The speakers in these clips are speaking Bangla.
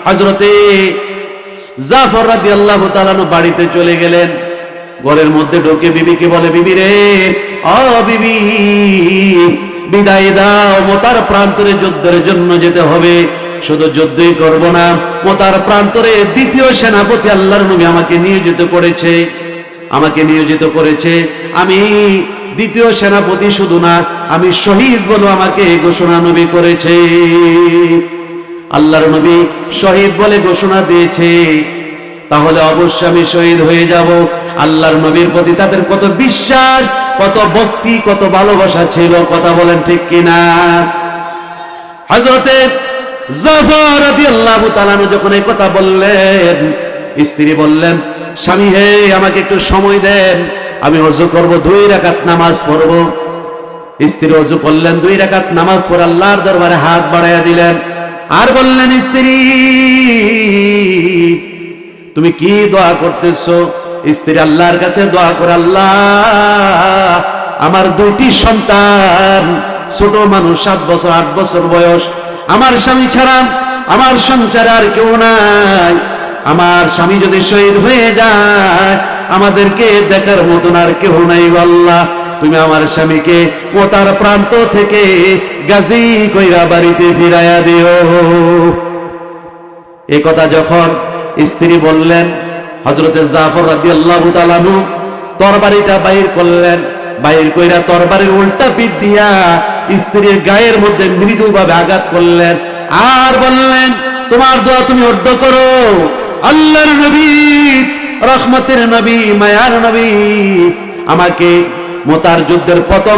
হযরতে জাফর রাদিয়াল্লাহু তাআলা বাড়িতে চলে গেলেন। ঘরের মধ্যে ঢুকে বিবিকে বলে, বিবি রে, ও বিবি, বিদায় দাও, মোতার প্রান্তরে যুদ্ধের জন্য যেতে হবে। শুধু যুদ্ধই করব না, মোতার প্রান্তরে দ্বিতীয় সেনাপতি আল্লাহর নবী আমাকে নিয়োজিত করেছে। আমি দ্বিতীয় সেনাপতি শুধু না, আমি শহীদ বলে আমাকে ঘোষণা নবী করেছে। আল্লাহর নবী শহীদ বলে ঘোষণা দিয়েছে, তাহলে অবশ্যই আমি শহীদ হয়ে যাব। আল্লাহর নবীর প্রতি তাদের কত বিশ্বাস, কত ভক্তি, কত ভালোবাসা ছিল, কথা বলেন ঠিক কিনা? হযরতে জাফর রাদিয়াল্লাহু তাআলা যখন এই কথা বললেন, স্ত্রী বললেন, স্বামী হে, আমাকে একটু সময় দেন, আমি ওযু করব, 2 রাকাত নামাজ পড়ব। স্ত্রী ওযু করলেন, 2 রাকাত নামাজ পড়ে আল্লাহর দরবারে হাত বাড়াইয়া দিলেন আর বললেন, স্ত্রী তুমি কি দোয়া করতেছো? স্ত্রী আল্লাহর কাছে দোয়া করে, আল্লাহ আমার 2টি সন্তান, ছোট মানুষ, 7 বছর 8 বছর বয়স, আমার স্বামী ছাড়া আমার সংসারে আর কেউ নাই। আমার স্বামী যদি শহীদ হয়ে যায়, আমাদেরকে দেখার মতন আর কেউ নাই। আল্লাহ তুমি আমার স্বামীকে মোতার প্রান্ত থেকে গাজী কইরা বাড়িতে ফিরাইয়া দিও। এই কথা যখন স্ত্রী বললেন, হযরতে জাফর রাদিয়াল্লাহু তাআলা আনহু তরবারিটা বাইর করলেন, বাইর কইরা তরবারির উল্টা পিঠ দিয়া স্ত্রীর গায়ের মধ্যে মৃদুভাবে আঘাত করলেন আর বললেন, তোমার দোয়া তুমি অর্ধ করো। আল্লাহর নবী, রহমতের নবী, মায়ার নবী আমাকে মোতার যুদ্ধের প্রথম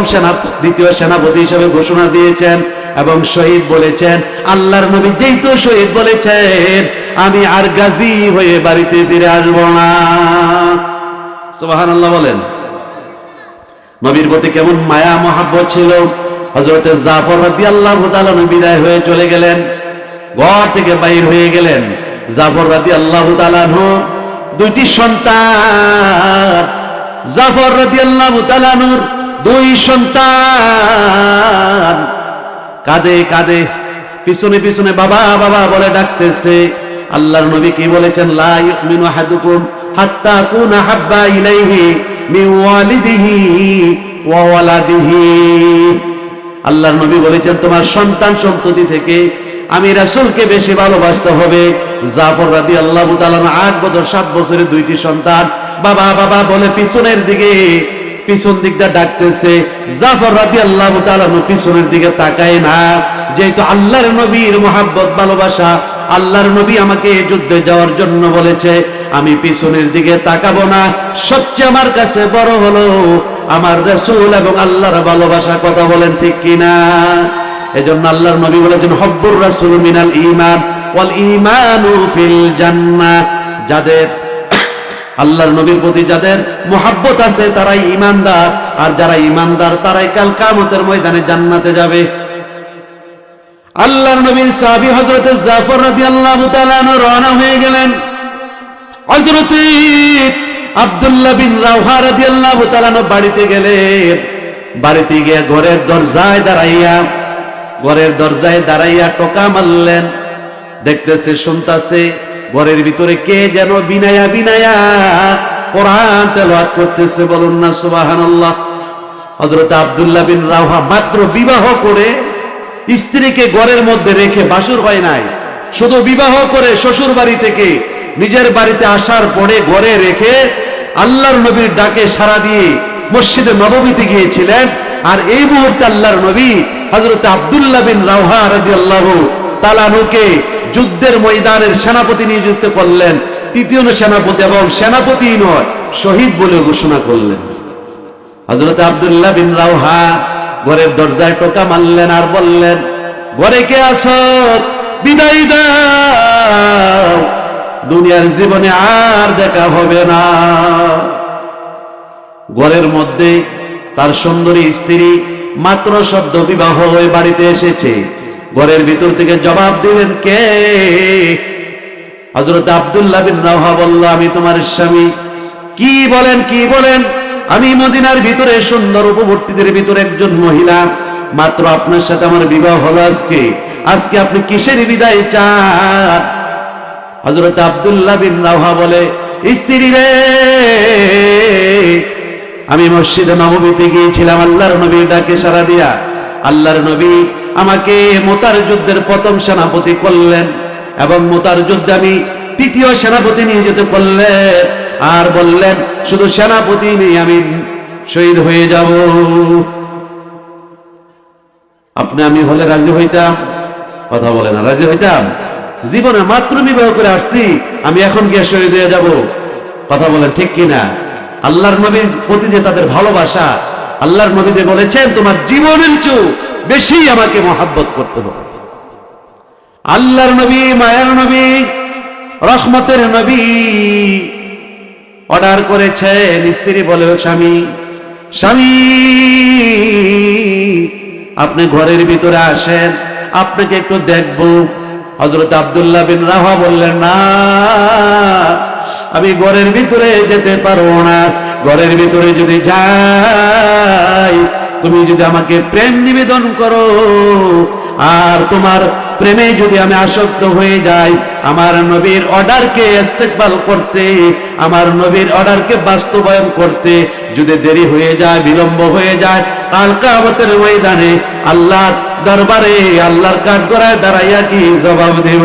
দ্বিতীয় সেনাপতি হিসেবে ঘোষণা দিয়েছেন এবং শহীদ বলেছেন। আল্লাহর নবী যেহেতু শহীদ বলেছেন, আমি আর গাজী হয়ে বাড়িতে ফিরে আসব না। সুবহানাল্লাহ বলেন। নবীর প্রতি কেমন মায়া মহাব্বত ছিল। হযরতে জাফর রাদিয়াল্লাহু তাআলা বিদায় হয়ে চলে গেলেন, ঘর থেকে বাইর হয়ে গেলেন। জাফর রাদিয়াল্লাহু তাআলা 2টি সন্তান, জাফর রাদিয়াল্লাহু তাআলা 2 সন্তান কাঁদে কাঁদে পিছনে পিছনে বাবা বাবা বলে ডাকতেছে। আল্লাহর নবী কি বলেছেন? লা ইউমিনু আহাদুকুম হাত্তা কুনা হাব্বা ইলাইহি মিন ওয়ালিদিহি ওয়া ওয়ালাদিহি। আল্লাহর নবী বলেছেন, তোমার সন্তান সন্ততি থেকে আমি রাসূলকে বেশি ভালোবাসতে হবে। জাফর রাদিয়াল্লাহু তাআলা 8 বছর 7 বছরের 2টি সন্তান বাবা বাবা বলে পিছন দিকটা ডাকতেছে। জাফর রাদিয়াল্লাহু তাআলা পিছনের দিকে তাকায় না, যেহেতু আল্লাহর নবীর মহব্বত ভালোবাসা, আল্লাহর নবী আমাকে যুদ্ধে যাওয়ার জন্য বলেছে, আমি পিছনের দিকে তাকাবো না। সবচেয়ে আমার কাছে বড় হলো আমার রাসূল এবং আল্লাহর ভালোবাসা, কথা বলেন ঠিক কিনা? এজন্য আল্লাহর নবী বলেছেন, হব্বুর রাসূল মিনাল ঈমান ওয়াল ঈমানু ফিল জান্নাহ। যাদের আল্লাহর নবীর প্রতি যাদের মহব্বত আছে তারাই ঈমানদার, আর যারা ঈমানদার তারাই কাল কিয়ামতের ময়দানে জান্নাতে যাবে। আল্লাহর নবীর সাহাবী হযরতে জাফর রাদিয়াল্লাহু তাআলা রওনা হয়ে গেলেন। হযরতে আব্দুল্লাহ বিন রাওহা রাদিয়াল্লাহু তাআলা বাড়িতে গেলেন। বাড়িতে গিয়ে ঘরের দরজায় দাঁড়াইয়া টোকা মারলেন। দেখতেছে, শুনতাছে ঘরের ভিতরে কে যেন বিনায়া বিনায়া কোরআন তেলাওয়াত করতেছে। বলুন না সুবহানাল্লাহ। হযরত আব্দুল্লাহ বিন রাওহা মাত্র বিবাহ করে স্ত্রীকে ঘরের মধ্যে রেখে, বাসর হয় নাই, শুধু বিবাহ করে শ্বশুর বাড়ি থেকে নিজের বাড়িতে আসার পরে ঘরে রেখে আল্লাহর নবীর ডাকে সাড়া দিয়ে মসজিদে নববীতে গিয়েছিলেন। আর এই মুহূর্তে আল্লাহর নবী হযরত আব্দুল্লাহ বিন রাওহা রাদিয়াল্লাহু তাআলা আনহুকে যুদ্ধের ময়দানের সেনাপতি নিযুক্ত করলেন। তৃতীয় সেনাপতি, এবং সেনাপতি নয়, শহীদ বলে ঘোষণা করলেন। হযরত আব্দুল্লাহ বিন রাওহা ঘরের দরজায় টোকা মারলেন আর বললেন, ঘরে কে আছো? বিদায় দাও, দুনিয়ার জীবনে আর দেখা হবে না। ঘরের মধ্যে তার সুন্দরী স্ত্রী মাত্র সদ্য বিবাহ হয়ে বাড়িতে এসেছে। ঘরের ভিতর থেকে জবাব দিলেন, কে? হযরত আব্দুল্লাহ বিন রাওহা বলল, আমি তোমার স্বামী। কি বলেন? আমি মদিনার ভিতরে সুন্দর উপবর্তীদের ভিতরে একজন মহিলা, মাত্র আপনার সাথে আমার বিবাহ হলো আজকে আপনি কিসের বিদায় চান? হযরত আব্দুল্লাহ বিন রাওহা বলে, স্ত্রী রে, আমি মসজিদে নববীতে গিয়েছিলাম আল্লাহর নবীর ডাকে সাড়া দিয়া। আল্লাহর নবী আমাকে মুতার যুদ্ধের প্রথম সেনাপতি করলেন এবং মুতার যুদ্ধে আমি তৃতীয় সেনাপতি নিয়ে যেতে করলেন, আর বললেন শুধু সেনাপতি নেই, আমি শহীদ হয়ে যাব। আপনি আমি হলে রাজি হইতাম? কথা বলে না, রাজি হইতাম? জীবনে মাত্র বিবাহ করে আসছি, আমি এখন গিয়ে শহীদ হয়ে যাব? কথা বলেন ঠিক কিনা? আল্লাহর নবীর প্রতি যে তাদের ভালোবাসা, আল্লাহর নবী যে বলেছেন তোমার জীবনের চেয়ে বেশি আমাকে মহাব্বত করতে হবে। আল্লাহর নবী, মায়ার নবী, রহমতের নবী অর্ডার করেছেন। স্ত্রী বলে, স্বামী, স্বামী আপনি ঘরের ভিতরে আসেন, আপনাকে একটু দেখবো। হযরত আব্দুল্লাহ বিন রাওহা বললেন, না, আমি ঘরের ভিতরে যেতে পারবো না। ঘরের ভিতরে যদি যাই, তুমি যদি আমাকে প্রেম নিবেদন করো আর তোমার প্রেমে যদি আমি আসক্ত হয়ে যাই, আমার নবীর অর্ডারকে ইস্তেকবাল করতে, আমার নবীর অর্ডারকে বাস্তবায়ন করতে যদি দেরি হয়ে যায়, বিলম্ব হয়ে যায়, কাল কিয়ামতের ময়দানে আল্লাহর দরবারে আল্লাহর কাঠগড়ায় দাঁড়াইয়া কি জবাব দেব?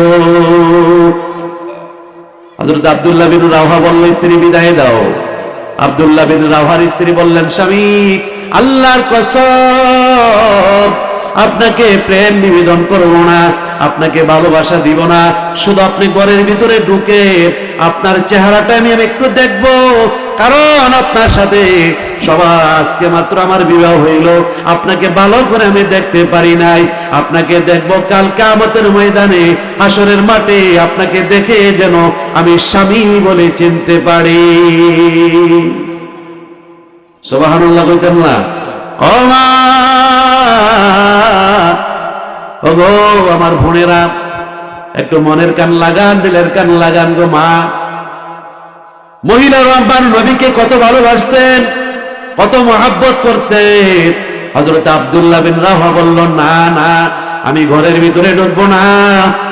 হযরত আব্দুল্লাহ বিন রাওহা বলল, স্ত্রী বিদায় দাও। আব্দুল্লাহ বিন রাওহার স্ত্রী বললেন, স্বামী আল্লাহর কসম, আপনাকে প্রেম নিবেদন করব না, আপনাকে ভালোবাসা দিব না, শুধু আপনি ঘরের ভিতরে ঢুকে আপনার চেহারাটা আমি একটু দেখব, কারণ আপনার সাথে সবার আজকে মাত্র আমার বিবাহ হইল, আপনাকে ভালো করে আমি দেখতে পারি নাই। আপনাকে দেখব কাল কিয়ামতের ময়দানে, হাসরের মাঠে, আপনাকে দেখে যেন আমি স্বামী বলে চিনতে পারি। সুবহানাল্লাহ কইতেন না? ও মা, ওগো আমার বোনেরা, একটু মনের কান লাগান, দিলের কান লাগান গো মা। মহিলা রব্বান নবীকে কত ভালোবাসতেন, কত মহাব্বত করতেন। হযরত আব্দুল্লাহ বিন রাওহা বলল, না না, আমি ঘরের ভিতরে ঢুকবো না,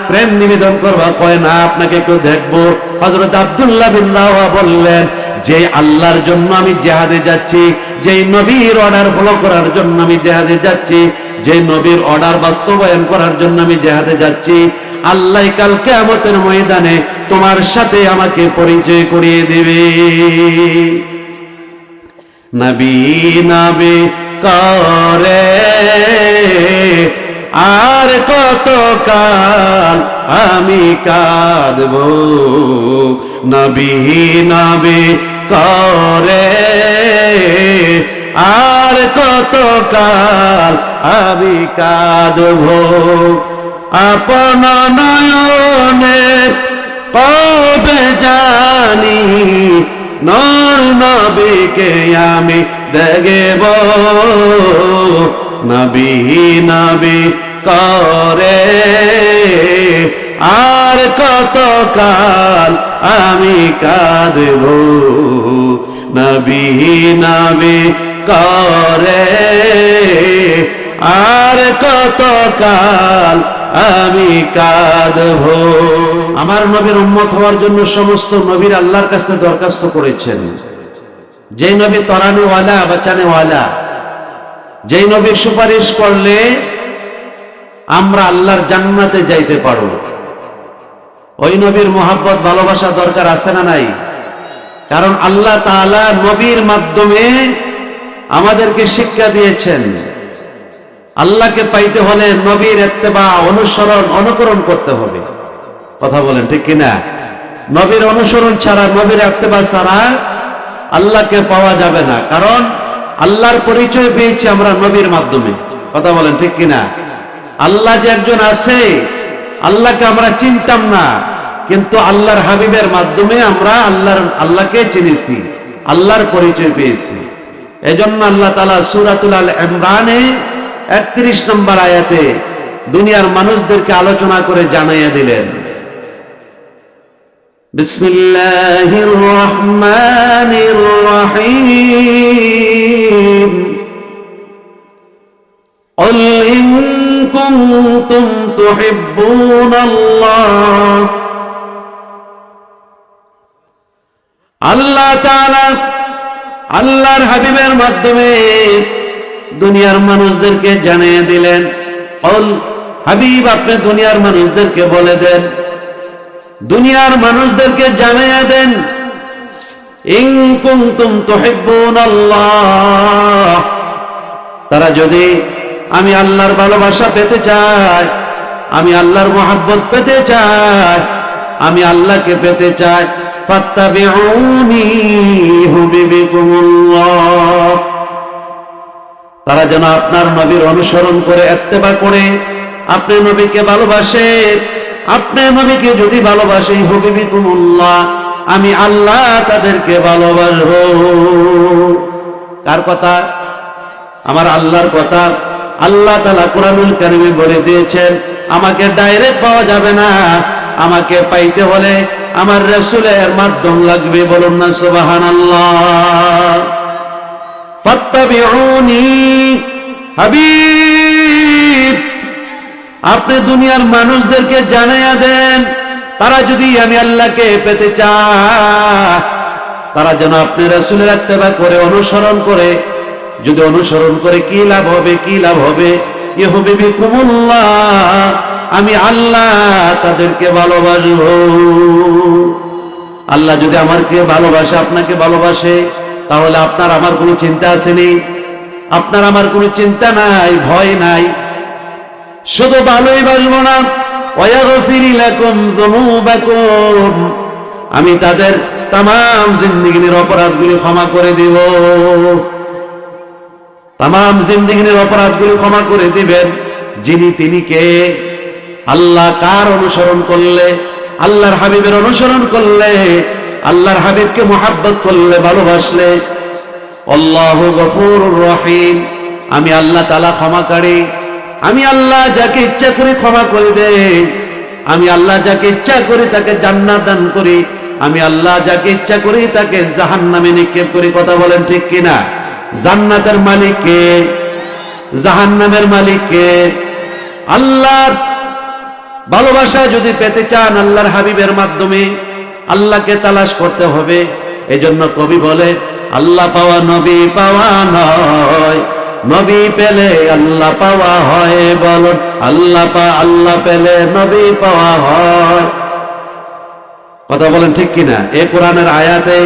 প্রেম নিবেদন করবা? কয় না, আপনাকে একটু দেখবো। হযরত আব্দুল্লাহ বিন রাওহা বললেন, যে আল্লাহর জন্য আমি জিহাদে যাচ্ছি, যে নবীর অর্ডার ফলো করার জন্য আমি জিহাদে যাচ্ছি, যে নবীর অর্ডার বাস্তবায়ন করার জন্য আমি জিহাদে যাচ্ছি, আল্লাহ কাল কিয়ামতের ময়দানে তোমার সাথে আমাকে পরিচয় করিয়ে দেবে। নবী নবী করে আর কত কাল আমি কাঁদবো, নবী নবী করে আর কত কাল আমি কাঁদবো, আপন নয়নে কবে জানি নূর নবীকে আমি দেখব, নবী নবী করে আর কত কাল আমি কাঁদব, নবী নবী করে আর কত কাল আমি কাঁদব। আমার নবীর উম্মত হওয়ার জন্য সমস্ত নবীর আল্লাহর কাছে দরখাস্ত করেছেন। যে নবী তরানোওয়ালা, বাঁচানোওয়ালা, যেই নবীর সুপারিশ করলে আমরা আল্লাহর জান্নাতে যাইতে পারব, ওই নবীর মোহাব্বত ভালোবাসা দরকার আছে না নাই? কারণ আল্লাহ তাআলা নবীর মাধ্যমে আমাদেরকে শিক্ষা দিয়েছেন, আল্লাহকে পাইতে হলে নবীর ইত্তেবা, অনুসরণ, অনুকরণ করতে হবে। কথা বলেন ঠিক কিনা? নবীর অনুসরণ ছাড়া, নবীর ইত্তেবা ছাড়া আল্লাহকে পাওয়া যাবে না। কারণ আল্লাহর পরিচয় পেয়েছি আমরা নবীর মাধ্যমে। কথা বলেন ঠিক কিনা? আল্লাহ যে একজন আছে, আল্লাহকে আমরা চিনতাম না, কিন্তু আল্লাহর হাবিবের মাধ্যমে আমরা আল্লাহকে চিনেছি, আল্লাহর পরিচয় পেয়েছি। এজন্য আল্লাহ তাআলা সূরাতুল আল ইমরানে 31 নম্বর আয়াতে দুনিয়ার মানুষদেরকে আলোচনা করে জানাইয়া দিলেন, বিসমিল্লাহির রহমানির রহিম, قل إن كنتم تحبون الله তাআলা আল্লাহর হাবিবের মাধ্যমে দুনিয়ার মানুষদেরকে জানিয়ে দিলেন, বল হাবিব আপনি দুনিয়ার মানুষদেরকে বলে দেন, দুনিয়ার মানুষদেরকে জানিয়ে দেন, ইন কুনতুম তুহিব্বুনাল্লাহ, তারা যদি আমি আল্লাহর ভালোবাসা পেতে চায়, আমি আল্লাহর মহব্বত পেতে চাই, আমি আল্লাহকে পেতে চাই, ফাত্তাবিউনি ইউহিব্বুকুমুল্লাহ, তারা যেন আপনার নবীর অনুসরণ করে ইত্তেবা করে আপনি নবীকে ভালোবাসে। আপনি নবীকে যদি ভালোবাসে, ইউহিব্বুকুমুল্লাহ, আমি আল্লাহ তাদেরকে ভালোবাসবো। কার কথা? আমার আল্লাহর কথা। আল্লাহ তাআলা কুরআনুল কারীমে বলে দিয়েছেন, আমাকে ডাইরেক্ট পাওয়া যাবে না, আমাকে পাইতে হলে আমার রাসূলের মাধ্যম লাগবে। বলুন না সুবহানাল্লাহ। ফাত্তাবিউনি, হাবিব আপনি দুনিয়ার মানুষদেরকে জানাইয়া দেন, তারা যদি আমি আল্লাহকে পেতে চায়, তারা যেন আপনি রাসূলের ইত্তেবা করে অনুসরণ করে। যদি অনুসরণ করে কি লাভ হবে? কি লাভ হবে? ইউহিব্বুকুমুল্লাহ, আমি আল্লাহ তাদেরকে ভালোবাসবো। আল্লাহ যদি আমাকে ভালোবাসে, আপনাকে ভালোবাসে, তাহলে আপনার আমার কোনো চিন্তা আসেনি, আপনার আমার কোনো চিন্তা নাই, ভয় নাই। শুধু ভালোই বাসবো না, ওয়াগফির লাকুম যুনুবাকুম, আমি তাদের তামাম জিন্দেগীর অপরাধগুলি ক্ষমা করে দিব। তামাম জিন্দেগীর অপরাধগুলি ক্ষমা করে দিবেন। যিনি তিনি কে? আল্লাহ। কার অনুসরণ করলে? আল্লাহর হাবিবের অনুসরণ করলে, আল্লাহর হাবিবকে মুহাব্বত করলে, ভালোবাসলে। আল্লাহু গফুরুর রহিম, আমি আল্লাহ তাআলা ক্ষমাকারী। আমি আল্লাহ যাকে ইচ্ছা করি ক্ষমা করে দেই, আমি আল্লাহ যাকে ইচ্ছা করি তাকে জান্নাত দান করি, আমি আল্লাহ যাকে ইচ্ছা করি তাকে জাহান্নামে নিক্ষেপ করি। কথা বলেন ঠিক কিনা? জান্নাতের মালিক কে? জাহান্নামের মালিক কে? আল্লাহর ভালোবাসা যদি পেতে চান, আল্লাহর হাবিবের মাধ্যমে আল্লাহকে তালাশ করতে হবে। এজন্য কবি বলে, আল্লাহ পাওয়া নবী পাওয়া নয়, নবী পেলে আল্লাহ পাওয়া হয়। বলুন আল্লাহ পেলে নবী পাওয়া হয়। কথা বলেন ঠিক কিনা? এই কোরআনের আয়াতে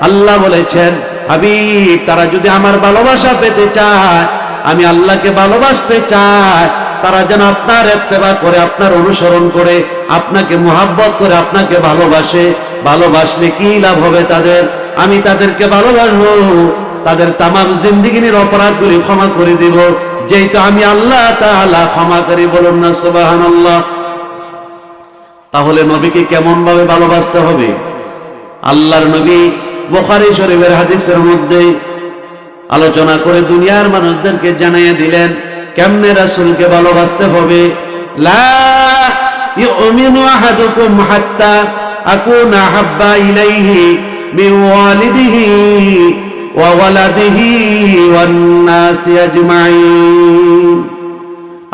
আল্লাহ বলেছেন, হাবিব তারা যদি আমার ভালোবাসা পেতে চায়, আমি আল্লাহকে ভালোবাসতে চাই, তারা যেন আপনার ইত্তেবা করে, আপনার অনুসরণ করে, আপনাকে মুহাব্বত করে, আপনাকে ভালোবাসে। ভালোবাসলে কি লাভ হবে তাদের? আমি তাদেরকে ভালোবাসবো, তাদের তামাম জিন্দেগীর অপরাধগুলি ক্ষমা করে দিব, যেহেতু আমি আল্লাহ তাআলা ক্ষমাকারী। বলুন না সুবহানাল্লাহ। তাহলে নবীকে কেমন ভাবে ভালোবাসতে হবে? আল্লাহর নবী বুখারী শরীফের হাদিসের মধ্যে আলোচনা করে দুনিয়ার মানুষদেরকে জানিয়ে দিলেন কেমনে রাসূলকে ভালোবাসতে হবে। লা ইউমিনু আহাদুকুম হাত্তা আকুনা হাব্বা ইলাইহি মিন ওয়ালিদিহি ওয়া ওয়ালাদিহি ওয়ান নাসি আজমাইন।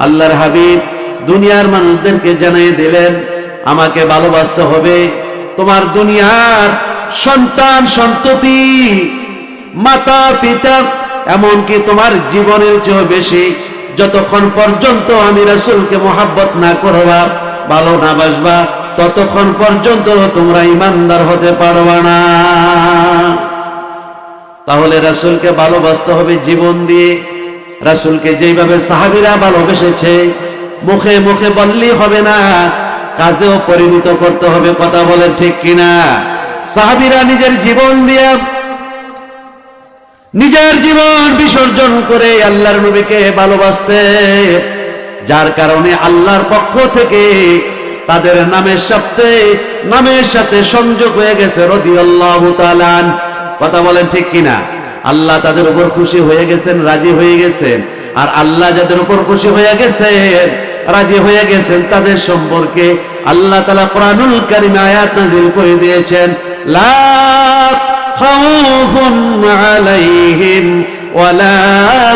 আল্লাহর হাবিব দুনিয়ার মানুষদেরকে জানিয়ে দিলেন, আমাকে ভালোবাসতে হবে। তোমার দুনিয়ার সন্তান সন্ততি, মাতা পিতা, এমনকি তোমার জীবনের চেয়ে বেশি, যতক্ষণ পর্যন্ত আমি রাসূলকে মুহাব্বত না করবা, ভালো না বাসবা, ততক্ষণ পর্যন্ত তোমরা ঈমানদার হতে পারবা না। তাহলে রাসূলকে ভালোবাসতে হবে জীবন দিয়ে। রাসূলকে যেইভাবে সাহাবীরা ভালোবেসেছে, মুখে মুখে বললেই হবে না, কাজেও পরিণত করতে হবে। কথা বলেন ঠিক কিনা? সাহাবীরা নিজের জীবন দিয়ে, নিজের জীবন বিসর্জন করে আল্লাহর নবীকে ভালোবাসতে, যার কারণে আল্লাহর পক্ষ থেকে তাদের নামের সাথে সংযোগ হয়ে গেছে রাদিয়াল্লাহু তাআলা। কথা বলেন ঠিক কিনা? আল্লাহ তাদের উপর খুশি হয়ে গেছেন, রাজি হয়ে গেছেন। আর আল্লাহ যাদের উপর খুশি হয়ে গেছেন, রাজি হয়ে গেছেন, তাদের সম্পর্কে আল্লাহ তাআলা কুরআনুল কারীমে আয়াত নাযিল করে দিয়েছেন, লা খাউফুন আলাইহিম ওয়ালা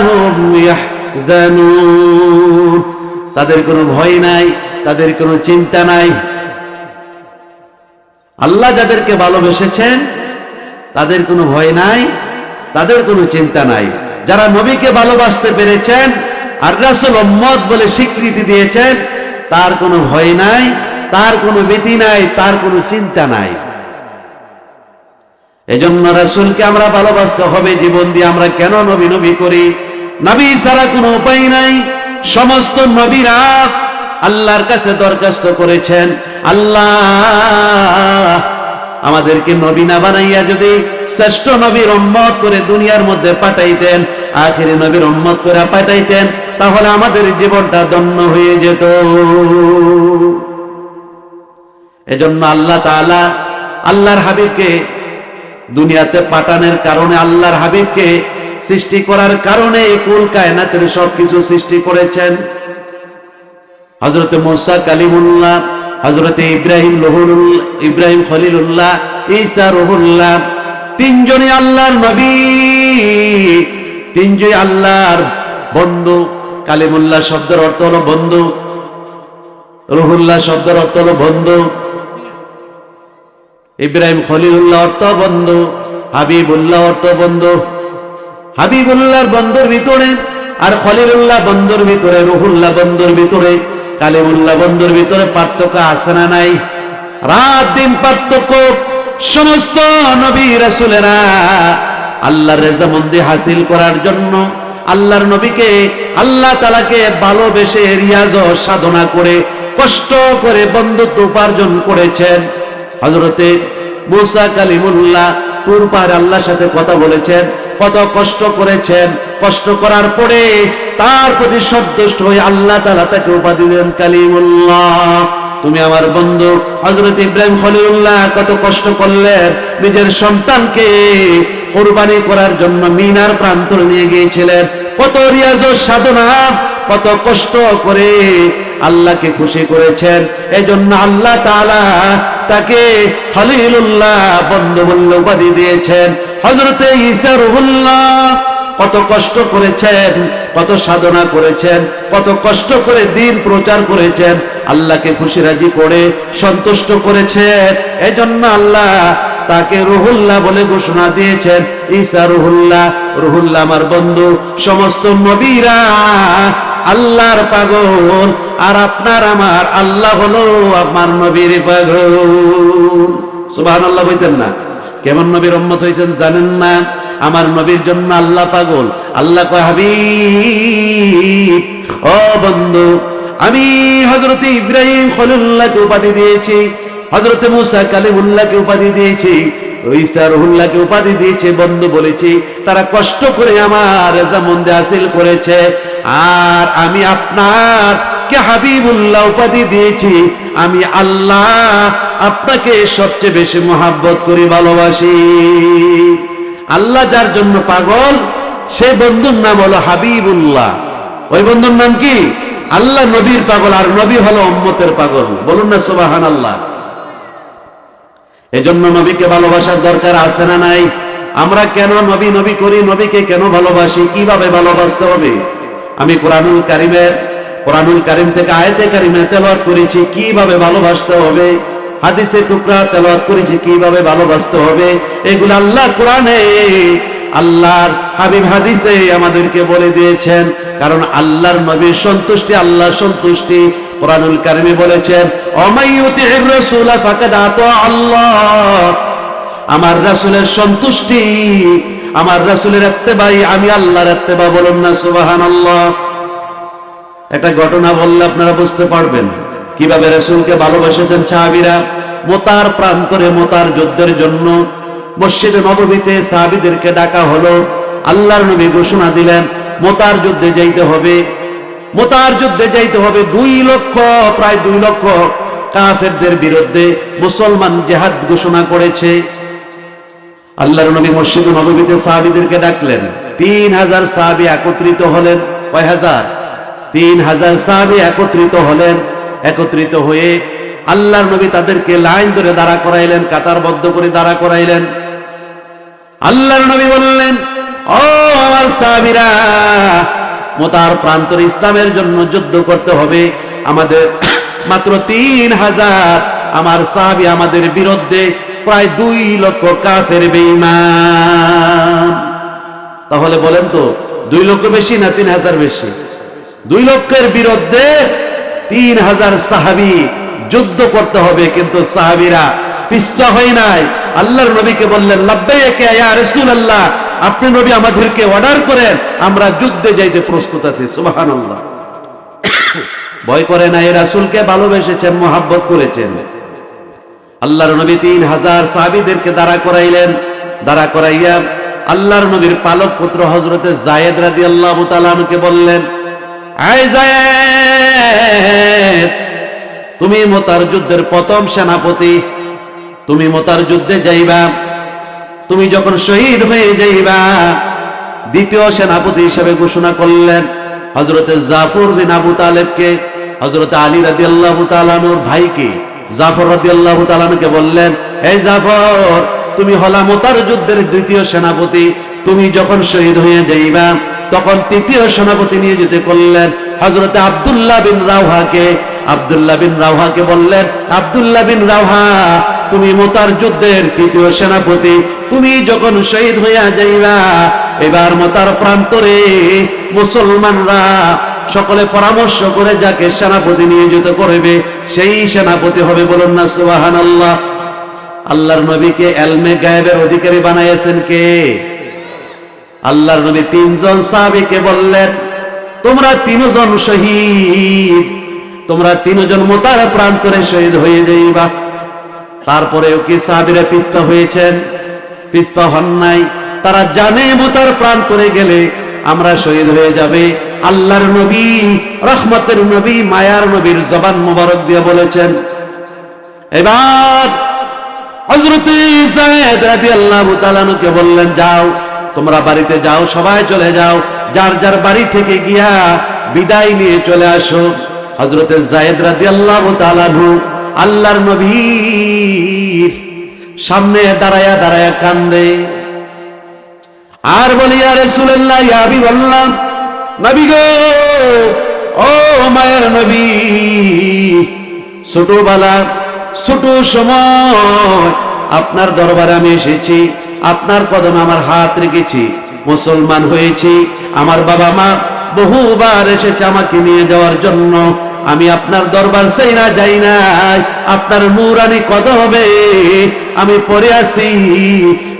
হুম ইয়াহজানুন। তাদের কোনো ভয় নাই, তাদের কোনো চিন্তা নাই। আল্লাহ যাদেরকে ভালোবেসেছেন তাদের কোনো ভয় নাই, তাদের কোনো চিন্তা নাই। যারা নবীকে ভালোবাসতে পেরেছেন আর রাসূল উম্মত বলে স্বীকৃতি দিয়েছেন, তার কোনো ভয় নাই, তার কোনো ভীতি নাই, তার কোনো চিন্তা নাই। এজন্য রাসূলকে আমরা ভালোবাসতে হবে জীবন দিয়ে। আমরা কেন নবী নবী করি? নবী ছাড়া কোনো উপায় নাই। সমস্ত নবীরা আল্লাহর কাছে দরখাস্ত করেছেন, আল্লাহ আমাদেরকে নবী না বানাইয়া যদি শ্রেষ্ঠ নবীর উম্মত করে দুনিয়ার মধ্যে পাঠাইতেন, আখিরি নবীর উম্মত করে পাঠাইতেন, তাহলে আমাদের জীবনটা ধন্য হয়ে যেত। এজন্য আল্লাহ তাআলা আল্লাহর হাবিবকে দুনিয়াতে পাঠানোর কারণে, আল্লাহর হাবিবকে সৃষ্টি করার কারণে কুল কায়নাতের সবকিছু সৃষ্টি করেছেন। হযরত মূসা কালিমুল্লাহ, হযরত ইব্রাহিম খলিলুল্লাহ, ঈসা রুহুল্লাহ, তিনজনই আল্লাহর নবী, তিনজনই আল্লাহর বন্ধু। কালিমুল্লাহ শব্দের অর্থ হলো বন্ধু, রুহুল্লাহ শব্দের অর্থ হলো বন্ধু, ইব্রাহিম খলিলুল্লাহ অর্থ বন্ধু, হাবিবুল্লাহ অর্থ বন্ধু। হাবিবুল্লাহর বন্ধুর ভিতরে আর খলিলুল্লাহ বন্ধুর ভিতরে, রুহুল্লাহ বন্ধুর ভিতরে, কালিমুল্লাহ বন্ধুর ভিতরে পার্থক্য আছে না নাই? রাত দিন পার্থক্য। সমস্ত নবী রাসূলেরা আল্লাহর রেজামন্দি হাসিল করার জন্য আল্লাহর নবীকে, আল্লাহ তাআলাকে ভালোবেসে রিয়াজ ও সাধনা করে কষ্ট করে বন্ধুত্ব উপার্জন করেছেন। হযরতে মূসা কালিমুল্লাহ তুর পাহাড়ে আল্লাহর সাথে কথা বলেছেন, কত কষ্ট করেছেন। কষ্ট করার পরে তার প্রতি সন্তুষ্ট হয়ে আল্লাহ তাআলা তাকে উপাধি দেন কালিমুল্লাহ, তুমি আমার বন্ধু। হযরত ইব্রাহিম খলিলুল্লাহ কত কষ্ট করলেন, নিজের সন্তানকে কুরবানি করার জন্য মিনার প্রান্তরে নিয়ে গিয়েছিলেন। কত রিয়াজ ও সাধনা, কত কষ্ট করে আল্লাহকে খুশি করেছেন। এজন্য আল্লাহ তাআলা তাকে খলিলুল্লাহ বন্ধু বলে উপাধি দিয়েছেন। হযরতে ঈসা রুহুল্লাহ কত কষ্ট করেছেন, কত সাধনা করেছেন, কত কষ্ট করে দ্বীন প্রচার করেছেন, আল্লাহকে খুশি রাজি করে সন্তুষ্ট করেছেন। এজন্য আল্লাহ তাকে রুহুল্লাহ বলে ঘোষণা দিয়েছেন, ঈসা রুহুল্লাহ, রুহুল্লাহ আমার বন্ধু। সমস্ত নবীরা আল্লাহর পাগল, আর আপনার আমার আল্লাহ হলো আমার নবীর পাগল। সুবহানাল্লাহ বলতেন না? কেমন নবীর উম্মত হয়েছেন জানেন না? আমার নবীর জন্য আল্লাহ পাগল। আল্লাহ কয়, হাবিব ও বন্ধু, আমি হযরত ইব্রাহিম খলিলুল্লাহকে উপাধি দিয়েছি, হযরত মূসা কালিমুল্লাহকে উপাধি দিয়েছি, ঈসা রুহুল্লাহকে উপাধি দিয়েছে বন্ধু বলেছি। তারা কষ্ট করে আমার রেজামন্দি হাসিল করেছে, আর আমি আপনার কে হাবিবুল্লাহ উপাধি দিয়েছি। আমি আল্লাহ আপনাকে সবচেয়ে বেশি মহাব্বত করি, ভালোবাসি। আল্লাহ যার জন্য পাগল, সেই বন্ধুর নাম হলো হাবিবুল্লাহ। ওই বন্ধুর নাম কি? আল্লাহ নবীর পাগল, আর নবী হলো উম্মতের পাগল। বলুন না সুবহানাল্লাহ। এজন্য নবীকে ভালোবাসার দরকার আছে না নাই? আমরা কেন নবী নবী করি? নবীকে কেন ভালোবাসি? কিভাবে ভালোবাসতে হবে? আমি কোরআনুল কারীম থেকে আয়াতে কারিমা তেলাওয়াত করেছি কিভাবে ভালোবাসতে হবে, হাদিসে টুকরা তেলাওয়াত করেছি কিভাবে ভালোবাসতে হবে। এগুলো আল্লাহ কোরআনে, আল্লাহর হাবিব হাদিসে আমাদেরকে বলে দিয়েছেন। কারণ আল্লাহর নবীর সন্তুষ্টি আল্লাহর সন্তুষ্টি। কোরআনুল কারীমে বলেছেন, অমাইয়ুতির রাসূল ফাকাদ আতা আল্লাহ। আমার রাসূলের সন্তুষ্টি, আমার রাসূলের ইত্তেবাই, আমি আল্লাহর ইত্তেবা। বলুন না সুবহানাল্লাহ। একটা ঘটনা বললে আপনারা বুঝতে পারবেন কিভাবে রাসূলকে ভালোবেসেছেন সাহাবীরা। মুতার প্রান্তরে মুতার যুদ্ধের জন্য মসজিদে নববীতে সাহাবীদেরকে ডাকা হলো। আল্লাহর নবী ঘোষণা দিলেন, মুতার যুদ্ধে যাইতে হবে, মুতার যুদ্ধে যাইতে হবে। 2 লক্ষ, প্রায় 2 লক্ষ কাফেরদের বিরুদ্ধে মুসলমান জিহাদ ঘোষণা করেছে। আল্লাহর নবী মসজিদে নববীতে সাহাবীদেরকে ডাকলেন। 3000 সাহাবী একত্রিত হলেন। কয় হাজার? 3000 সাহাবী একত্রিত হলেন। একত্রিত হয়ে আল্লাহর নবী তাদেরকে লাইন ধরে দাঁড়া করাইলেন, কাতারবদ্ধ করে দাঁড়া করাইলেন। আল্লাহর নবী বললেন, ও আমার সাহাবীরা, মুতার প্রান্তরে ইসলামের জন্য যুদ্ধ করতে হবে। আমাদের মাত্র 3000 আমার সাহাবী আমাদের বিরুদ্ধে প্রায় 2 লক্ষ কাফের বেঈমান। তাহলে বলেন তো 2 লক্ষ বেশি না 3000 বেশি? 2 লক্ষের বিরুদ্ধে 3000 সাহাবী যুদ্ধ করতে হবে, কিন্তু সাহাবীরা পিছপা হয় নাই। আল্লাহর নবীকে বললেন, লাব্বাইক ইয়া রাসূলুল্লাহ, আপনি নবী আমাদেরকে অর্ডার করেন, আমরা যুদ্ধে যাইতে প্রস্তুত আছি। সুবহানাল্লাহ। ভয় করে নাই, রাসূলকে ভালোবেসেছেন, মহব্বত করেছেন। আল্লাহর নবী 3000 সাহাবীদেরকে দাঁড়া করাইলেন। দাঁড়া করাইয়া আল্লাহর নবীর পালক পুত্র হযরতে যায়েদ রাদিয়াল্লাহু তাআলা আনহুকে বললেন, আয় যায়েদ, তুমি মুতার যুদ্ধের প্রথম সেনাপতি, তুমি মুতার যুদ্ধে যাইবা। তুমি যখন শহীদ হয়ে যাইবা, দ্বিতীয় সেনাপতি হিসেবে ঘোষণা করলেন হযরতে জাফর বিন আবু তালেবকে। হযরতে আলী রাদিয়াল্লাহু তাআলা আনহুর ভাইকে জাফর রাদিয়াল্লাহু তাআলা আনহুকে বললেন, এই জাফর, তুমি হলা মুতার যুদ্ধের দ্বিতীয় সেনাপতি, তুমি যখন শহীদ হয়ে যাইবা তখন তৃতীয় সেনাপতি নিয়ে যেতে করলেন হযরতে আব্দুল্লাহ বিন রাওহাকে। আব্দুল্লাহ বিন রাওহাকে বললেন, আব্দুল্লাহ বিন রাওহা, তুমি মুতার যুদ্ধের তৃতীয় সেনাপতি, তুমি যখন শহীদ হইয়া যাইবা, এবার মুতার প্রান্তরে মুসলমানরা সকলে পরামর্শ করে যাকে সেনাপতি নিয়োজিত করবে সেই সেনাপতি হবে। বলুন না সুবহানাল্লাহ। আল্লাহর নবীকে ইলমে গায়েবের অধিকারী বানাইছেন কে? আল্লাহর নবী 3 জন সাহাবীকে বললেন, তোমরা 3 জন শহীদ, তোমরা 3 জন মুতার প্রান্তরে শহীদ হয়ে যাইবা। তারপরেও কি সাহাবীরা পিছপা হয়েছেন? পিছপা হন নাই। তারা জানে মুতার প্রান্তরে গেলে আমরা শহীদ হয়ে যাবে। আল্লাহর নবী, রহমতের নবী, মায়ার নবীর জবান মোবারক দিয়ে বলেছেন। এবার হযরতে যায়েদ রাদিয়াল্লাহু তাআলা আনহুকে বললেন, যাও, তোমরা বাড়িতে যাও, সবাই চলে যাও, যার যার বাড়ি থেকে গিয়া বিদায় নিয়ে চলে আসো। হযরতে যায়েদ রাদিয়াল্লাহু তাআলা আনহু আল্লাহর নবীর সামনে দাঁড়ায়া দাঁড়ায়া কান্দে আর বলি, ইয়া রাসূলুল্লাহ, ইয়া হাবিবাল্লাহ, নবী গো, ও মায়ের নবী, ছোটবেলা ছোট সময় আপনার দরবারে আমি এসেছি, আপনার কদমে আমার হাত রেখেছি, মুসলমান হয়েছি। আমার বাবা মা বহুবার এসেছে আমাকে নিয়ে যাওয়ার জন্য, আমি আপনার দরবার ছাইরা যাই নাই, আপনার নূরানি কদমে আমি পড়ে আছি।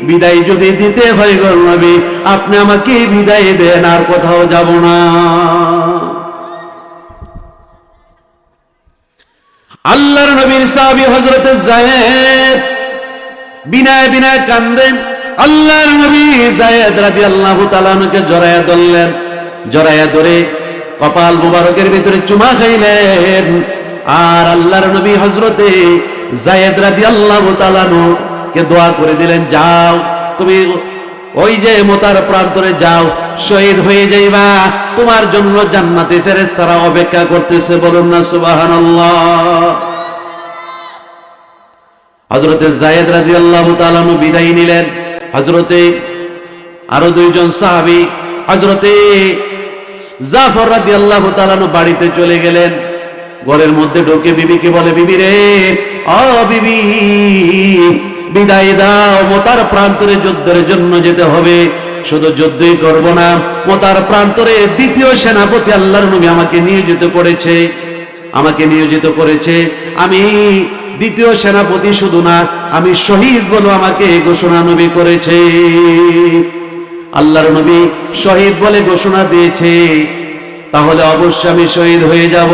বিদায় যদি দিতে হয় গো নবী, আপনি আমাকে বিদায় দেন, আর কোথাও যাব না। আল্লাহর নবীর সাহাবী হযরতে যায়েদ বিনায় বিনায় কান্দেন। আল্লাহর নবী যায়েদ রাদিয়াল্লাহু তাআলা আনহুকে জড়ায়া ধরলেন। জড়ায়া ধরে কপাল মুবারকের ভিতরে চুমা খাইলেন। আর আল্লাহর নবী হযরতে যায়েদ রাদিয়াল্লাহু তাআলা আনহুকে দোয়া করে দিলেন, যাও, তুমি ওই যে মুতার প্রান্তরে যাও, শহীদ হয়ে যাইবা, তোমার জন্য জান্নাতে ফেরেশতারা অপেক্ষা করতেছে। বলুন না সুবহানাল্লাহ। হযরতে যায়েদ রাদিয়াল্লাহু তাআলা আনহু বিদায় নিলেন। হযরতে আরো 2 জন সাহাবী হযরতে জাফর রাদিয়াল্লাহু তাআলা আনহু বাড়িতে চলে গেলেন। ঘরের মধ্যে ঢোকে বিবিকে বলে, বিবি রে, ও বিবি, বিদায় দাও, মুতার প্রান্তরে যুদ্ধের জন্য যেতে হবে। শুধু যুদ্ধই করব না, মুতার প্রান্তরে দ্বিতীয় সেনাপতি আল্লাহর নবী আমাকে নিয়োজিত করেছে, আমাকে নিয়োজিত করেছে। আমি দ্বিতীয় সেনাপতি শুধু না, আমি শহীদ বলে আমাকে ঘোষণা নবী করেছে। আল্লাহর নবী শহীদ বলে ঘোষণা দিয়েছে, তাহলে অবশ্যই আমি শহীদ হয়ে যাব।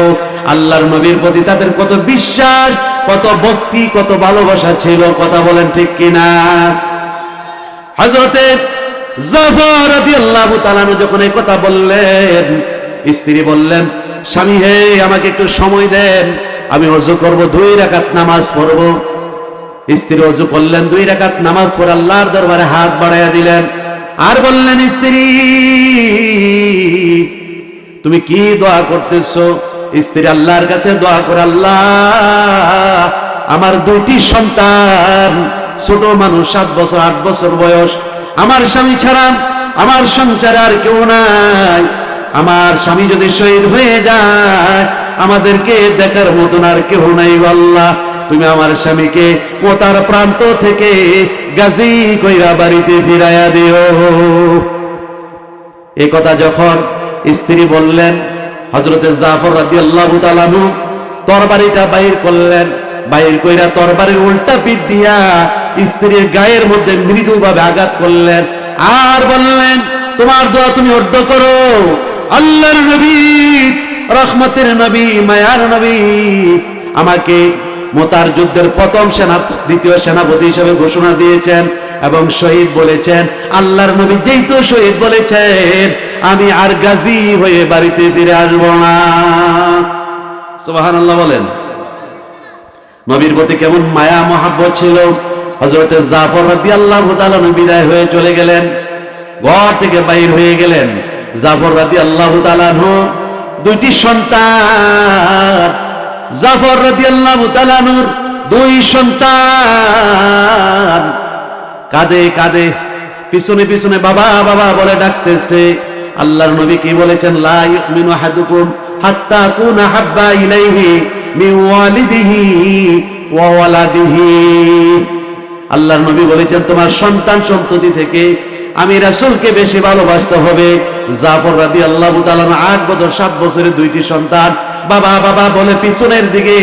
আল্লাহর নবীর প্রতি তাদের কত বিশ্বাস, কত ভক্তি, কত ভালোবাসা ছিল, কথা বলেন ঠিক কিনা? হযরতে জাফর রাদিয়াল্লাহু তাআলা যখন এই কথা বললেন, স্ত্রী বললেন, স্বামী হে, আমাকে একটু সময় দেন, আমি ওযু করব, 2 রাকাত নামাজ পড়ব। স্ত্রী ওযু করলেন, 2 রাকাত নামাজ পড়ে আল্লাহর দরবারে হাত বাড়াইয়া দিলেন আর বললেন, স্ত্রী তুমি কি দোয়া করতেছো? স্ত্রী আল্লাহর কাছে দোয়া করে, আল্লাহ, আমার 2টি সন্তান, ছোট মানুষ, 7 বছর 8 বছর বয়স, আমার স্বামী ছাড়া আমার সংসারে আর কেউ নাই। আমার স্বামী যদি শহীদ হয়ে যায়, আমাদেরকে দেখার মতন আর কেউ নাই। আল্লাহ, তুমি আমার স্বামীকে মোতার প্রান্ত থেকে গাজী কইরা বাড়িতে ফিরাইয়া দিও। এই কথা যখন স্ত্রী বললেন, হযরতে জাফর রাদিয়াল্লাহু তাআলা আনহু তরবারিটা বাইর করলেন, বাইর কইরা তরবারির উল্টা পিঠ দিয়া স্ত্রীর গায়ের মধ্যে মৃদুভাবে আঘাত করলেন আর বললেন, তোমার দোয়া তুমি অর্ধ করো। আল্লাহর নবী, রহমতের নবী, মায়ার নবী আমাকে মোতার যুদ্ধের প্রথম দ্বিতীয় সেনাপতি হিসেবে ঘোষণা দিয়েছেন এবং শহীদ বলেছেন। আল্লাহর নবী যেই তো শহীদ বলেছেন, আমি আর গাজী হয়ে বাড়িতে ফিরে আসব না। সুবহানাল্লাহ বলেন। নবীর প্রতি কেমন মায়া মহাব্বত ছিল। হযরতে জাফর রাদিয়াল্লাহু তাআলা বিদায় হয়ে চলে গেলেন, ঘর থেকে বাইর হয়ে গেলেন। জাফর রাদিয়াল্লাহু তাআলা আনহু দুইটি সন্তান, জাফর রাদিয়াল্লাহু তাআলা আনহুর দুই সন্তান কাঁদে কাঁদে পিছনে পিছনে বাবা বাবা বলে ডাকতেছে। আল্লাহর নবী কি বলেছেন? লা ইউমিনু আহাদুকুম হাত্তা কুনা হাব্বা ইলাইহি মিন ওয়ালিদিহি ওয়া ওয়ালাদিহি। আল্লাহর নবী বলেছেন, তোমার সন্তান সন্ততি থেকে আমি রাসূলকে বেশি ভালোবাসতে হবে। জাফর রাদিয়াল্লাহু তাআলা 8 বছর 7 বছরের দুইটি সন্তান বাবা বাবা বলে পিছনের দিকে,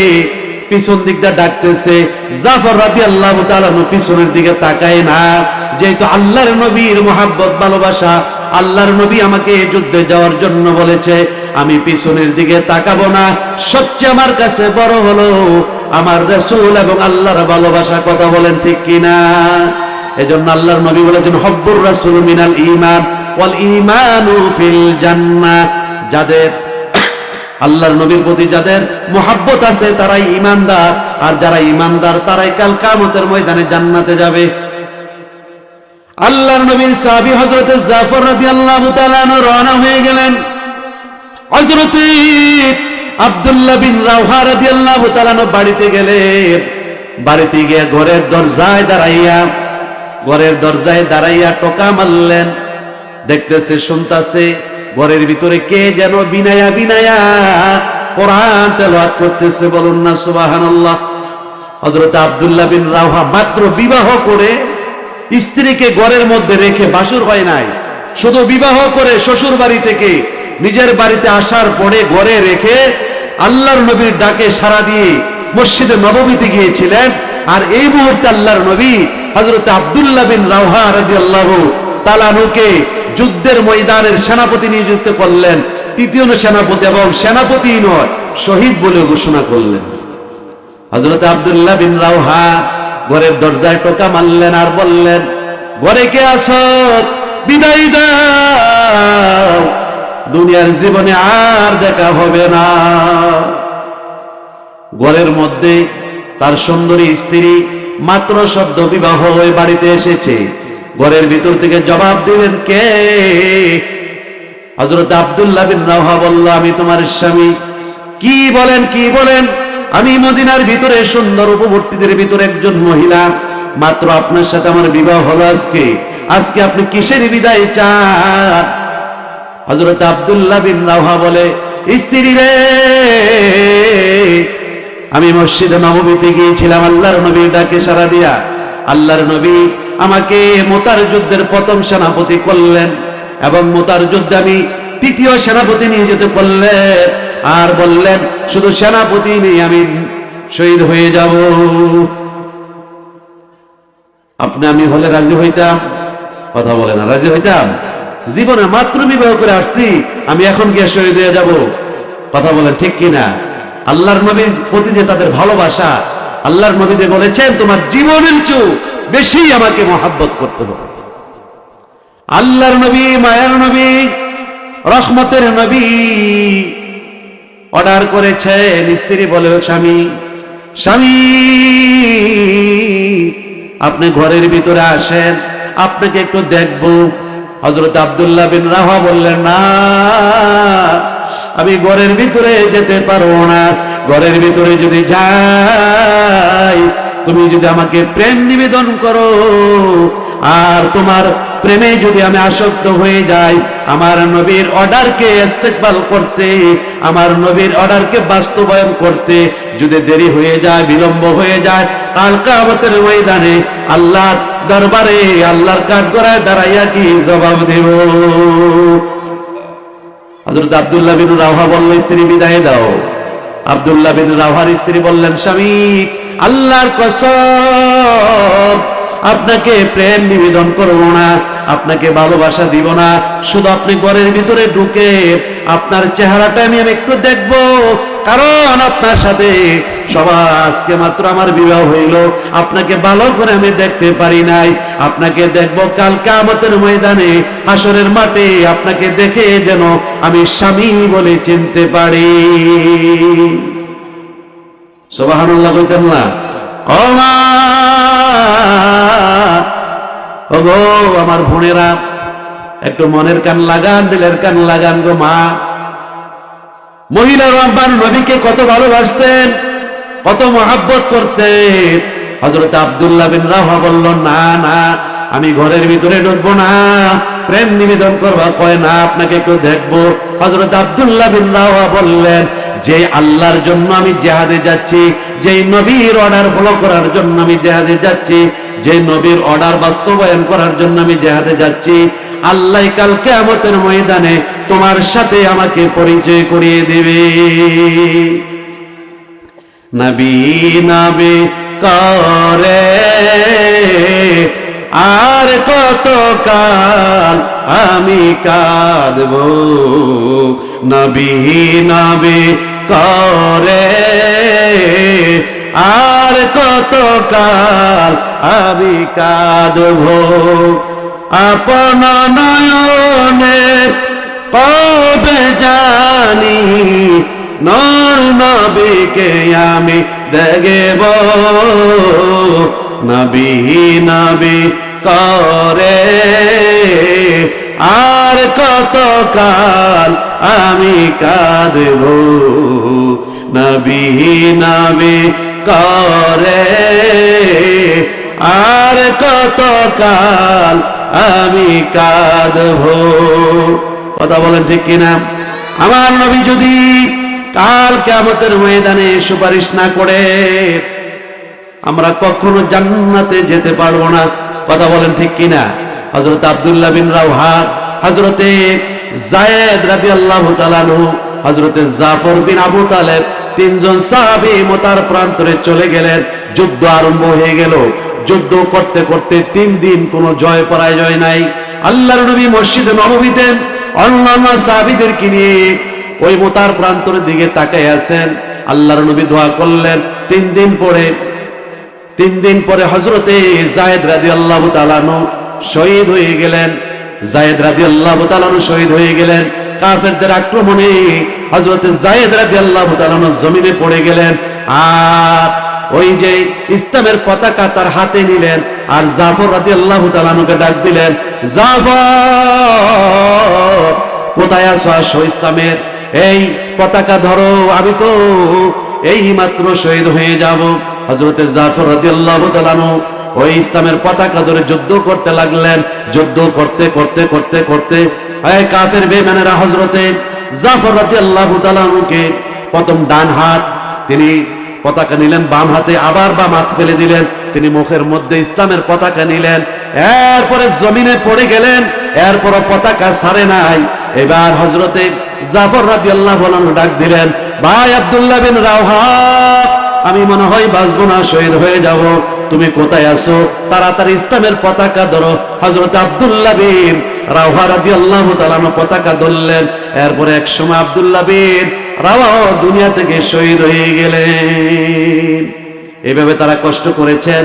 পিছন দিকটা ডাকতেছে। জাফর রাদিয়াল্লাহু তাআলা পিছনের দিকে তাকায় না, যেহেতু আল্লাহর নবীর মুহাব্বত ভালোবাসা, আল্লাহর নবী আমাকে যুদ্ধে যাওয়ার জন্য বলেছে, আমি পিছনের দিকে তাকাবো না। সবচেয়ে আমার কাছে বড় হলো আমার রাসূল এবং আল্লাহর ভালোবাসা। কথা বলেন ঠিক কিনা? এজন্য আল্লাহর নবী বলেছেন, হব্বুর রাসূল মিনাল ঈমান ওয়াল ঈমানু ফিল জান্নাহ। যাদের আল্লাহর নবীর প্রতি যাদের মুহাব্বত আছে তারাই ঈমানদার, আর যারা ঈমানদার তারাই কাল কিয়ামতের ময়দানে জান্নাতে যাবে। আল্লাহর নবীর সাহাবী হযরত জাফর রাদিয়াল্লাহু তাআলা রওনা হয়ে গেলেন। হযরত আব্দুল্লাহ বিন রাওহা রাদিয়াল্লাহু তাআলা বাড়িতে গেলেন। বাড়িতে গিয়ে ঘরের দরজায় দাঁড়াইয়া টোকা মারলেন। দেখতেছে, শুনতাছে ঘরের ভিতরে কে যেন বিনায়া বিনায়া কোরআন তেলাওয়াত করতেছে। বলুন না সুবহানাল্লাহ। হযরত আব্দুল্লাহ বিন রাওহা মাত্র বিবাহ করে স্ত্রীকে ঘরের মধ্যে রেখে, বাসর হয় নাই, শুধু বিবাহ করে শ্বশুর বাড়ি থেকে নিজের বাড়িতে আসার পরে ঘরে রেখে আল্লাহর নবীর ডাকে সাড়া দিয়ে মসজিদে নববীতে গিয়েছিলেন। আর এই মুহূর্তে আল্লাহর নবী হযরত আব্দুল্লাহ বিন রাওহা রাদিয়াল্লাহু তাআলা আনহুকে যুদ্ধের ময়দানের সেনাপতি নিযুক্ত করলেন, তৃতীয় সেনাপতি, এবং সেনাপতি নয় শহীদ বলে ঘোষণা করলেন। হযরত আব্দুল্লাহ বিন রাওহা ঘরের দরজায় টোকা মারলেন আর বললেন, ঘরে কে আছো? বিদায় দাও, দুনিয়ার জীবনে আর দেখা হবে না। ঘরের মধ্যে তার সুন্দরী স্ত্রী মাত্র সদ্য বিবাহ হয়ে বাড়িতে এসেছে। ঘরের ভিতর থেকে জবাব দিলেন, কে? হযরত আব্দুল্লাহ বিন রাওহা বলল, আমি তোমার স্বামী। কি বলেন, কি বলেন? আমি মদিনার ভিতরে সুন্দর উপবর্তীদের ভিতরে একজন মহিলা, মাত্র আপনার সাথে আমার বিবাহ হলো আজকে। আজকে আপনি কিসের বিদায় চান? হযরত আব্দুল্লাহ বিন রাওহা বলে, স্ত্রী রে, আমি মসজিদে নববীতে গিয়েছিলাম আল্লাহর নবীর ডাকে সাড়া দিয়া। আল্লাহর নবী আমাকে মুতার যুদ্ধের প্রথম সেনাপতি করলেন এবং মুতার যুদ্ধে আমি তৃতীয় সেনাপতি নিয়ে যেতে করলেন আর বললেন, শুধু সেনাপতি নেই, আমি শহীদ হয়ে যাব। আমি হলে রাজি হইতাম? কথা বলে না, রাজি হইতাম? জীবনে মাত্র বিবাহ করে আসছি, আমি এখন গিয়ে শহীদ হয়ে যাব? কথা বলেন ঠিক কিনা? আল্লাহর নবীর প্রতি যে তাদের ভালোবাসা, আল্লাহর নবী যে বলেছেন তোমার জীবনের চেয়ে বেশি আমাকে মহাব্বত করতে হবে। আল্লাহর নবী, মায়ার নবী, রহমতের নবী অর্ডার করেছেন। স্ত্রী বলে, স্বামী, স্বামী আপনি ঘরের ভিতরে আসেন, আপনাকে একটু দেখবো। হযরত আব্দুল্লাহ বিন রাওহা বললেন, না, আমি ঘরের ভিতরে যেতে পারবো না। ঘরের ভিতরে যদি যাই, তুমি যদি আমাকে প্রেম নিবেদন করো আর তোমার প্রেমে যদি আমি আসক্ত হয়ে যাই, আমার নবীর অর্ডারকে ইস্তেকবাল করতে, আমার নবীর অর্ডারকে বাস্তবায়ন করতে যদি দেরি হয়ে যায়, বিলম্ব হয়ে যায়, কাল কিয়ামতের ময়দানে আল্লাহর দরবারে আল্লাহর কাঠগড়ায় দাঁড়াইয়া কি জবাব দেব? হযরত আব্দুল্লাহ বিন রাওহা বলল, স্ত্রী বিদায় দাও। আব্দুল্লাহ বিন রাওহার স্ত্রী বললেন, স্বামী আল্লাহর কসম, আপনাকে প্রেম নিবেদন করব না, আপনাকে ভালোবাসা দিব না, শুধু আপনি ঘরের ভিতরে ঢুকে আপনার চেহারাটা আমি একটু দেখব, কারণ আপনার সাথে সবার আজকে মাত্র আমার বিবাহ হইল, আপনাকে ভালো করে আমি দেখতে পারি নাই, আপনাকে দেখব কাল কিয়ামতের ময়দানে হাসরের মাঠে, আপনাকে দেখে যেন আমি স্বামী বলে চিনতে পারি। সুবহানাল্লাহ কইতেন না? ও মা, ওগো আমার বোনেরা, একটু মনের কান লাগান, দিলের কান লাগান গো মা। মহিলা রব্বান নবীকে কত ভালোবাসতেন, কত মহব্বত করতেন। হযরত আব্দুল্লাহ বিন রাওহা বলল, না না, আমি ঘরের ভিতরে ঢুকবো না, প্রেম নিবেদন করবা কয় না, আপনাকে একটু দেখবো। হযরত আব্দুল্লাহ বিন রাওহা বললেন, যে আল্লাহর জন্য আমি জিহাদে যাচ্ছি, যে নবীর অর্ডার ফলো করার জন্য আমি জিহাদে যাচ্ছি, যে নবীর অর্ডার বাস্তবায়ন করার জন্য আমি জিহাদে যাচ্ছি, আল্লাহ কাল কিয়ামতের ময়দানে তোমার সাথে আমাকে পরিচয় করিয়ে দেবে। নবী নবী করে আর কত কাল আমি কাঁদব, নবী নবী করে আর কত কাল আমি কাঁদব, আপন নয়নে কবে জানি নূর নবীকে আমি দেখব, নবী নবী করে আর কত কাল আমি কাঁদব, নবী নবী করে আর কত কাল আমি কাঁদব। কথা বলেন ঠিক কিনা? আমার নবী যদি কাল কিয়ামতের ময়দানে সুপারিশ না করে, আমরা কখনো জান্নাতে যেতে পারবো না। কথা বলেন ঠিক কিনা? হযরত আব্দুল্লাহ বিন রাওহা, হযরতে যায়েদ রাদিয়াল্লাহু তাআলা আনহু, হযরতে জাফর বিন আবু তালেব, তিনজন সাহাবী মতার প্রান্তরে চলে গেলেন। যুদ্ধ আরম্ভ হয়ে গেল। যুদ্ধ করতে করতে 3 দিন কোনো জয় পরাজয় নাই। আল্লাহর নবী মসজিদে নববীতে অন্যান্য সাহাবীদেরকে নিয়ে ওই মতার প্রান্তরের দিকে তাকায় আছেন। আল্লাহর নবী দোয়া করলেন। 3 দিন পরে হযরতে যায়েদ রাদিয়াল্লাহু তাআলা আনহু শহীদ হয়ে গেলেন। যায়েদ রাদিয়াল্লাহু তাআলা আনহু শহীদ হয়ে গেলেন কাফেরদের আক্রমণে। হযরতে যায়েদ রাদিয়াল্লাহু তাআলা আনহু জমিনে পড়ে গেলেন। আর ওই যে ইসলামের পতাকা তার হাতে নিলেন, আর জাফর রাদিয়াল্লাহু তাআলা আনহুকে ডাক দিলেন, জাফর কোথায় আছো? আসো, ইসলামের এই পতাকা ধরো, আমি তো এই মাত্র শহীদ হয়ে যাব। হযরতে জাফর রাদিয়াল্লাহু তাআলা আনহু ওই ইসলামের পতাকা ধরে যুদ্ধ করতে লাগলেন। যুদ্ধ করতে করতে করতে করতে এই কাফের বেঈমানেরা হযরতে জাফর রাদিয়াল্লাহু তাআলা আনহুকে প্রথম ডান হাত তিনি পতাকা নিলেন, বাম হাতে আবার বাম হাত ফেলে দিলেন, তিনি মুখের মধ্যে ইসলামের পতাকা নিলেন, এরপরে জমিনে পড়ে গেলেন। এরপর পতাকা ছাড়ে নাই। এবার হযরতে জাফর রাদিয়াল্লাহু আনহু ডাক দিলেন, ভাই আব্দুল্লাহ বিন রাওহা, আমি মনে হয় বাঁচবো না, শহীদ হয়ে যাব, তুমি কোথায় আছো? তাড়াতাড়ি ইসলামের পতাকা ধরো। হযরত আব্দুল্লাহ বিন রাওহা রাদিয়াল্লাহু তাআলা পতাকা ধরলেন। এরপরে এক সময় আব্দুল্লাহ বিন রাওহা দুনিয়া থেকে শহীদ হয়ে গেলেন। এইভাবে তারা কষ্ট করেছেন,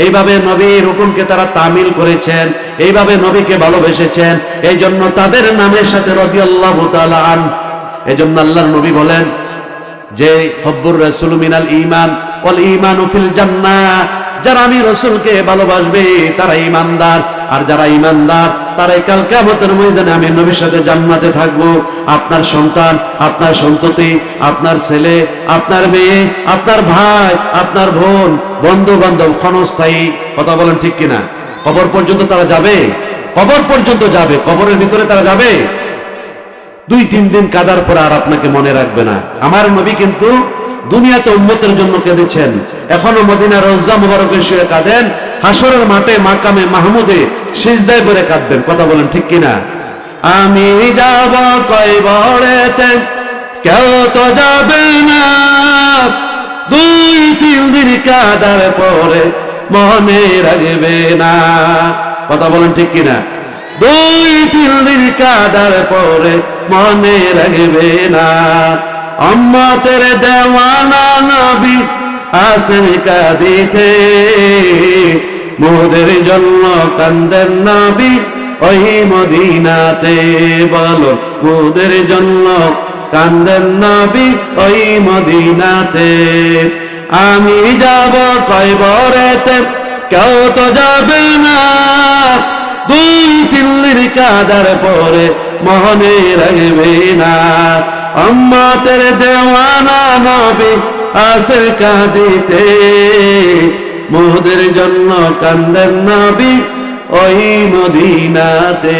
এইভাবে নবীর হুকুমকে তারা তামিল করেছেন, এইভাবে নবীকে ভালোবেসেছেন। এই জন্য তাদের নামের সাথে রাদিয়াল্লাহু তাআলা আন। এই জন্য আল্লাহর নবী বলেন যে হব্বুর রাসূল মিনাল ঈমান ওয়াল ঈমানু ফিল জান্নাহ, যারা আমি রাসূলকে ভালোবাসবে তারা ঈমানদার, আর যারা ঈমানদার তারাই কাল কিয়ামতের ময়দানে আমি নবীর সাথে জান্নাতে থাকবো। আপনার সন্তান, আপনার সন্ততি, আপনার ছেলে, আপনার মেয়ে, আপনার ভাই, আপনার বোন, বন্ধু বান্ধব ক্ষণস্থায়ী। কথা বলেন ঠিক কিনা? কবর পর্যন্ত তারা যাবে? কবর পর্যন্ত যাবে, কবরের ভিতরে তারা যাবে। 2-3 দিন কাদার পর আর আপনাকে মনে রাখবে না। আমার নবী কিন্তু দুনিয়াতে উম্মতের জন্য কেঁদেছেন, এখনো মদিনা রওজা মুবারকে শুয়ে কাঁদেন, হাসরের মাঠে মাকামে মাহমুদে সিজদায় পড়ে কাঁদবেন। কথা বলেন ঠিক কিনা? আমি যাব কবরেতে, কেউ তো যাবে না, 2-3 দিন কাদার পরে মনে রাখবে না। কথা বলেন ঠিক কিনা? 2-3 দিন কাদার পরে মনে রাখবে না। উম্মতের দেওয়ানা নবী আসেন কাঁদিতে, মোদের জন্য কান্দেন নবী ওই মদিনাতে। বলো, মোদের জন্য কান্দেন নবী ওই মদিনাতে। আমি যাব কবরেতে, কেউ তো যাবে না, 2-3 দিন কাদার পরে মনে রাখবে না। উম্মতের দেওয়ানা নবী আসে কাঁদিতে, মোদের জন্য কান্দেন নবী ওই মদিনাতে।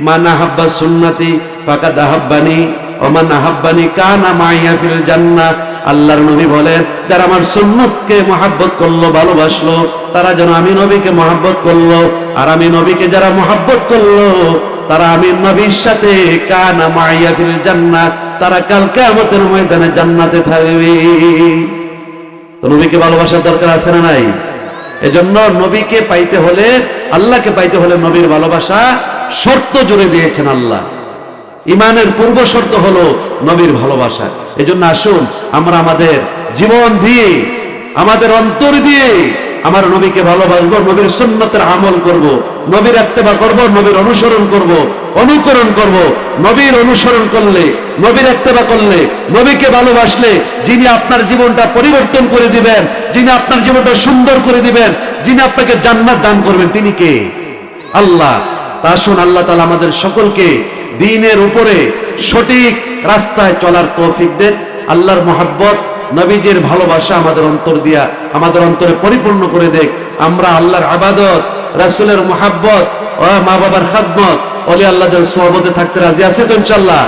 মান আহাব্বা সুন্নতি ফাকাদ আহাব্বানি ওয়া মান আহাব্বানি কানা মাইয়া ফিল জান্নাহ। আল্লাহর নবী বলেন, যারা আমার সুন্নতকে মহব্বত করলো, ভালোবাসলো, তারা যেন আমি নবীকে মহব্বত করলো, আর আমি নবীকে যারা মহব্বত করলো তারা আমি নবীর সাথে কানা মাইয়া ফিল জান্নাহ, তারা কাল কিয়ামতের ময়দানে জান্নাতে থাকবে। তো নবীকে ভালোবাসার দরকার আছে না নাই? এজন্য নবীকে পাইতে হলে, আল্লাহকে পাইতে হলে নবীর ভালোবাসা শর্ত জুড়ে দিয়েছেন আল্লাহ। ইমানের পূর্ব শর্ত হলো নবীর ভালোবাসা। এজন্য আসুন আমরা আমাদের জীবন দিয়ে, আমাদের অন্তর দিয়ে আমার নবীকে ভালোবাসবো, নবীর সুন্নতের আমল করব, নবীর ইত্তেবা করব, নবীর অনুসরণ করব, অনুকরণ করব। নবীর অনুসরণ করলে, নবীর ইত্তেবা করলে, নবীকে ভালোবাসলে যিনি আপনার জীবনটা পরিবর্তন করে দিবেন, যিনি আপনার জীবনটা সুন্দর করে দিবেন, যিনি আপনাকে জান্নাত দান করবেন, তিনি কে? আল্লাহ। তা আসুন আল্লাহ তাআলা আমাদের সকলকে দ্বীনের উপরে সঠিক রাস্তায় চলার তৌফিক দেন। আল্লাহর মহব্বত, নবীজির ভালোবাসা আমাদের অন্তর দিয়া, আমাদের অন্তরে পরিপূর্ণ করে দেখ। আমরা আল্লাহর ইবাদত, রাসূলের মহব্বত ও মা বাবার খাদমত, ওলি আল্লাহদের সোহবতে থাকতে রাজি আছে তো ইনশাআল্লাহ?